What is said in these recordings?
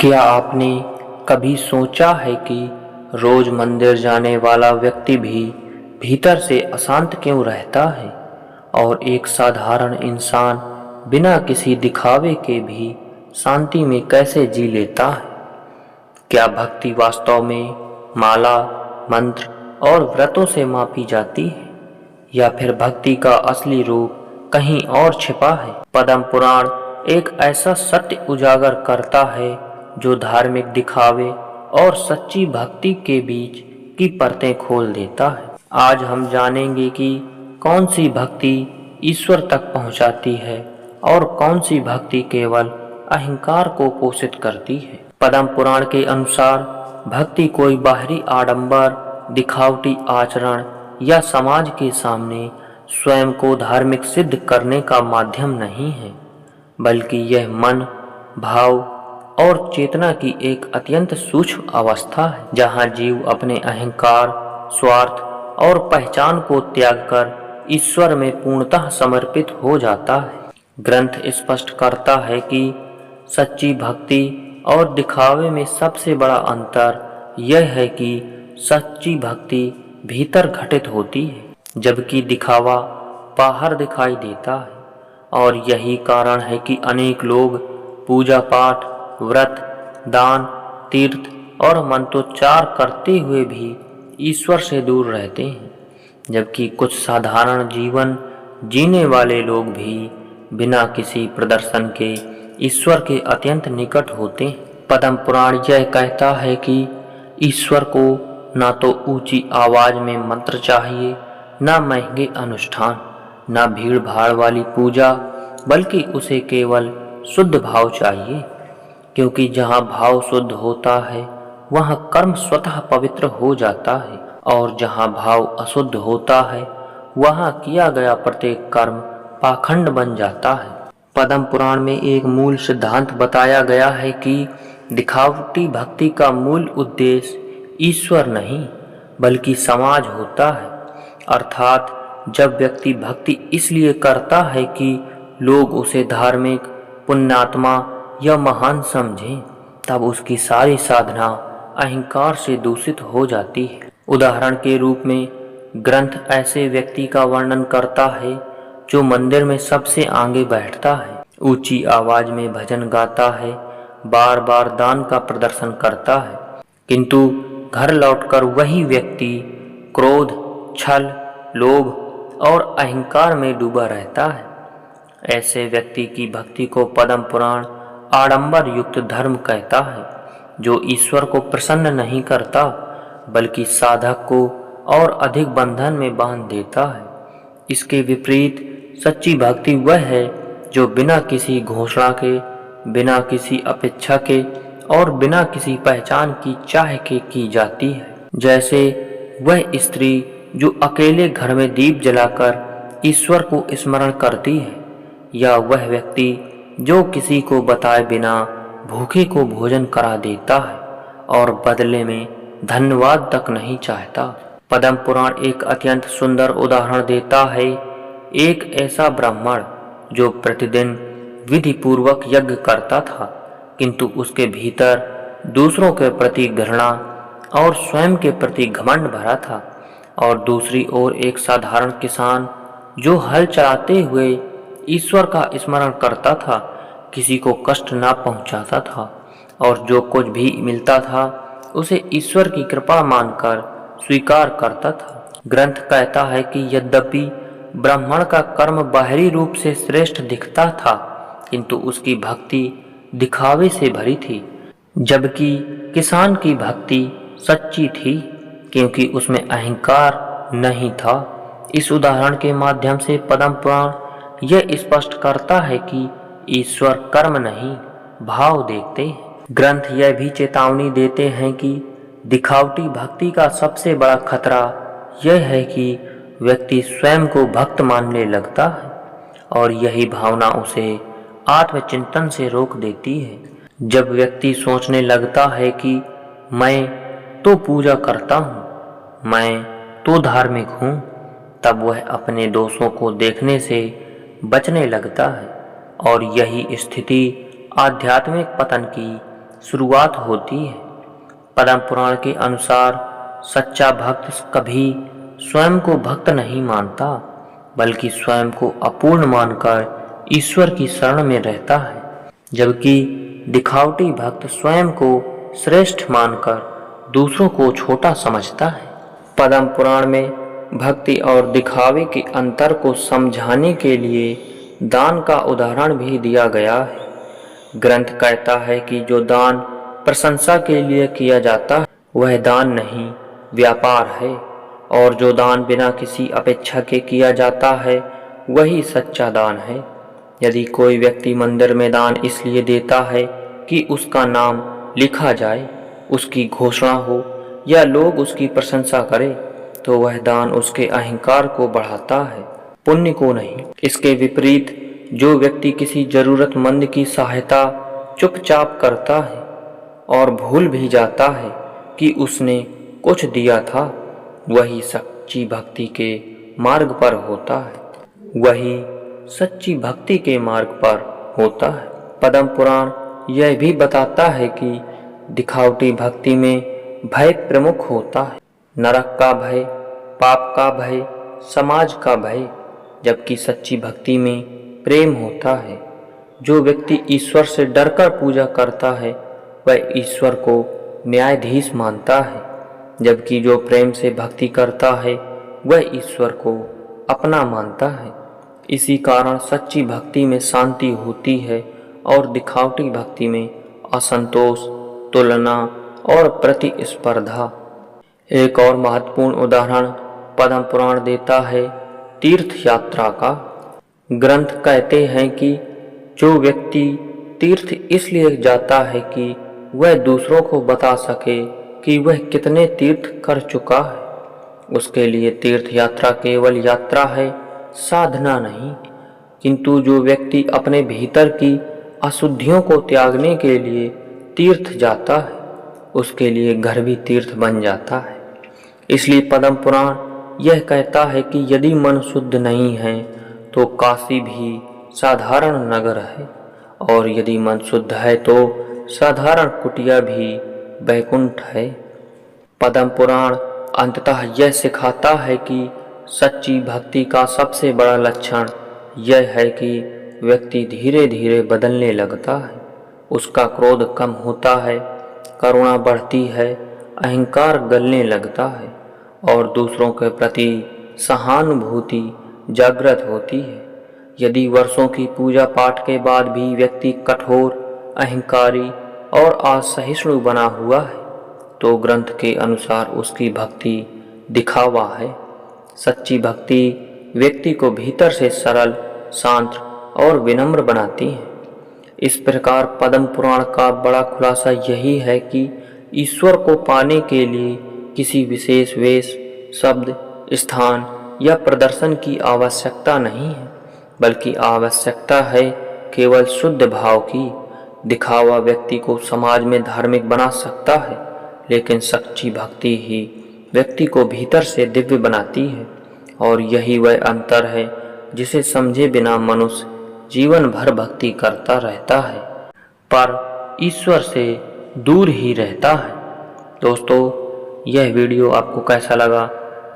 क्या आपने कभी सोचा है कि रोज मंदिर जाने वाला व्यक्ति भी भीतर से अशांत क्यों रहता है और एक साधारण इंसान बिना किसी दिखावे के भी शांति में कैसे जी लेता है? क्या भक्ति वास्तव में माला, मंत्र और व्रतों से मापी जाती है या फिर भक्ति का असली रूप कहीं और छिपा है? पद्म पुराण एक ऐसा सत्य उजागर करता है जो धार्मिक दिखावे और सच्ची भक्ति के बीच की परतें खोल देता है। आज हम जानेंगे कि कौन सी भक्ति ईश्वर तक पहुंचाती है और कौन सी भक्ति केवल अहंकार को पोषित करती है। पद्म पुराण के अनुसार भक्ति कोई बाहरी आडंबर, दिखावटी आचरण या समाज के सामने स्वयं को धार्मिक सिद्ध करने का माध्यम नहीं है, बल्कि यह मन, भाव और चेतना की एक अत्यंत सूक्ष्म अवस्था है, जहाँ जीव अपने अहंकार, स्वार्थ और पहचान को त्याग कर ईश्वर में पूर्णतः समर्पित हो जाता है। ग्रंथ स्पष्ट करता है कि सच्ची भक्ति और दिखावे में सबसे बड़ा अंतर यह है कि सच्ची भक्ति भीतर घटित होती है, जबकि दिखावा बाहर दिखाई देता है। और यही कारण है कि अनेक लोग पूजा पाठ, व्रत, दान, तीर्थ और मंत्रोच्चार करते हुए भी ईश्वर से दूर रहते हैं, जबकि कुछ साधारण जीवन जीने वाले लोग भी बिना किसी प्रदर्शन के ईश्वर के अत्यंत निकट होते हैं। पद्म पुराण यह कहता है कि ईश्वर को ना तो ऊंची आवाज में मंत्र चाहिए, ना महंगे अनुष्ठान, ना भीड़ भाड़ वाली पूजा, बल्कि उसे केवल शुद्ध भाव चाहिए, क्योंकि जहाँ भाव शुद्ध होता है वहाँ कर्म स्वतः पवित्र हो जाता है, और जहाँ भाव अशुद्ध होता है वहाँ किया गया प्रत्येक कर्म पाखंड बन जाता है। पद्म पुराण में एक मूल सिद्धांत बताया गया है कि दिखावटी भक्ति का मूल उद्देश्य ईश्वर नहीं बल्कि समाज होता है। अर्थात जब व्यक्ति भक्ति इसलिए करता है कि लोग उसे धार्मिक, पुण्यात्मा या महान समझें, तब उसकी सारी साधना अहंकार से दूषित हो जाती है। उदाहरण के रूप में ग्रंथ ऐसे व्यक्ति का वर्णन करता है जो मंदिर में सबसे आगे बैठता है, ऊंची आवाज में भजन गाता है, बार बार दान का प्रदर्शन करता है, किंतु घर लौटकर वही व्यक्ति क्रोध, छल, लोभ और अहंकार में डूबा रहता है। ऐसे व्यक्ति की भक्ति को पद्म पुराण आडंबर युक्त धर्म कहता है, जो ईश्वर को प्रसन्न नहीं करता बल्कि साधक को और अधिक बंधन में बांध देता है। इसके विपरीत सच्ची भक्ति वह है जो बिना किसी घोषणा के, बिना किसी अपेक्षा के और बिना किसी पहचान की चाह के की जाती है। जैसे वह स्त्री जो अकेले घर में दीप जलाकर ईश्वर को स्मरण करती है, या वह व्यक्ति जो किसी को बताए बिना भूखे को भोजन करा देता है और बदले में धन्यवाद तक नहीं चाहता। पद्म पुराण एक अत्यंत सुंदर उदाहरण देता है। एक ऐसा ब्राह्मण जो प्रतिदिन विधि पूर्वक यज्ञ करता था, किंतु उसके भीतर दूसरों के प्रति घृणा और स्वयं के प्रति घमंड भरा था। और दूसरी ओर एक साधारण किसान जो हल चलाते हुए ईश्वर का स्मरण करता था, किसी को कष्ट ना पहुंचाता था और जो कुछ भी मिलता था उसे ईश्वर की कृपा मानकर स्वीकार करता था। ग्रंथ कहता है कि यद्यपि ब्राह्मण का कर्म बाहरी रूप से श्रेष्ठ दिखता था, किंतु उसकी भक्ति दिखावे से भरी थी, जबकि किसान की भक्ति सच्ची थी क्योंकि उसमें अहंकार नहीं था। इस उदाहरण के माध्यम से पद्म पुराण यह स्पष्ट करता है कि ईश्वर कर्म नहीं, भाव देखते हैं। ग्रंथ यह भी चेतावनी देते हैं कि दिखावटी भक्ति का सबसे बड़ा खतरा यह है कि व्यक्ति स्वयं को भक्त मानने लगता है और यही भावना उसे आत्मचिंतन से रोक देती है। जब व्यक्ति सोचने लगता है कि मैं तो पूजा करता हूँ, मैं तो धार्मिक हूँ, तब वह अपने दोषों को देखने से बचने लगता है और यही स्थिति आध्यात्मिक पतन की शुरुआत होती है। पद्म पुराण के अनुसार सच्चा भक्त कभी स्वयं को भक्त नहीं मानता, बल्कि स्वयं को अपूर्ण मानकर ईश्वर की शरण में रहता है, जबकि दिखावटी भक्त स्वयं को श्रेष्ठ मानकर दूसरों को छोटा समझता है। पद्म पुराण में भक्ति और दिखावे के अंतर को समझाने के लिए दान का उदाहरण भी दिया गया है। ग्रंथ कहता है कि जो दान प्रशंसा के लिए किया जाता है वह दान नहीं, व्यापार है, और जो दान बिना किसी अपेक्षा के किया जाता है वही सच्चा दान है। यदि कोई व्यक्ति मंदिर में दान इसलिए देता है कि उसका नाम लिखा जाए, उसकी घोषणा हो या लोग उसकी प्रशंसा करें, तो वह दान उसके अहंकार को बढ़ाता है, पुण्य को नहीं। इसके विपरीत जो व्यक्ति किसी जरूरतमंद की सहायता चुपचाप करता है और भूल भी जाता है कि उसने कुछ दिया था, वही सच्ची भक्ति के मार्ग पर होता है, वही सच्ची भक्ति के मार्ग पर होता है। पद्म पुराण यह भी बताता है कि दिखावटी भक्ति में भय प्रमुख होता है, नरक का भय, पाप का भय, समाज का भय, जबकि सच्ची भक्ति में प्रेम होता है। जो व्यक्ति ईश्वर से डरकर पूजा करता है वह ईश्वर को न्यायाधीश मानता है, जबकि जो प्रेम से भक्ति करता है वह ईश्वर को अपना मानता है। इसी कारण सच्ची भक्ति में शांति होती है और दिखावटी भक्ति में असंतोष, तुलना और प्रतिस्पर्धा। एक और महत्वपूर्ण उदाहरण पद्म पुराण देता है तीर्थ यात्रा का। ग्रंथ कहते हैं कि जो व्यक्ति तीर्थ इसलिए जाता है कि वह दूसरों को बता सके कि वह कितने तीर्थ कर चुका है, उसके लिए तीर्थ यात्रा केवल यात्रा है, साधना नहीं। किंतु जो व्यक्ति अपने भीतर की अशुद्धियों को त्यागने के लिए तीर्थ जाता है, उसके लिए घर भी तीर्थ बन जाता है। इसलिए पद्म पुराण यह कहता है कि यदि मन शुद्ध नहीं है तो काशी भी साधारण नगर है, और यदि मन शुद्ध है तो साधारण कुटिया भी वैकुंठ है। पद्म पुराण अंततः यह सिखाता है कि सच्ची भक्ति का सबसे बड़ा लक्षण यह है कि व्यक्ति धीरे धीरे बदलने लगता है, उसका क्रोध कम होता है, करुणा बढ़ती है, अहंकार गलने लगता है और दूसरों के प्रति सहानुभूति जागृत होती है। यदि वर्षों की पूजा पाठ के बाद भी व्यक्ति कठोर, अहंकारी और असहिष्णु बना हुआ है, तो ग्रंथ के अनुसार उसकी भक्ति दिखावा है। सच्ची भक्ति व्यक्ति को भीतर से सरल, शांत और विनम्र बनाती है। इस प्रकार पद्म पुराण का बड़ा खुलासा यही है कि ईश्वर को पाने के लिए किसी विशेष वेश, शब्द, स्थान या प्रदर्शन की आवश्यकता नहीं है, बल्कि आवश्यकता है केवल शुद्ध भाव की। दिखावा व्यक्ति को समाज में धार्मिक बना सकता है, लेकिन सच्ची भक्ति ही व्यक्ति को भीतर से दिव्य बनाती है, और यही वह अंतर है जिसे समझे बिना मनुष्य जीवन भर भक्ति करता रहता है पर ईश्वर से दूर ही रहता है। दोस्तों, यह वीडियो आपको कैसा लगा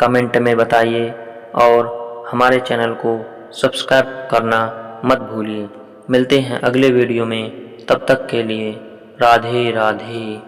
कमेंट में बताइए और हमारे चैनल को सब्सक्राइब करना मत भूलिए। मिलते हैं अगले वीडियो में, तब तक के लिए राधे राधे।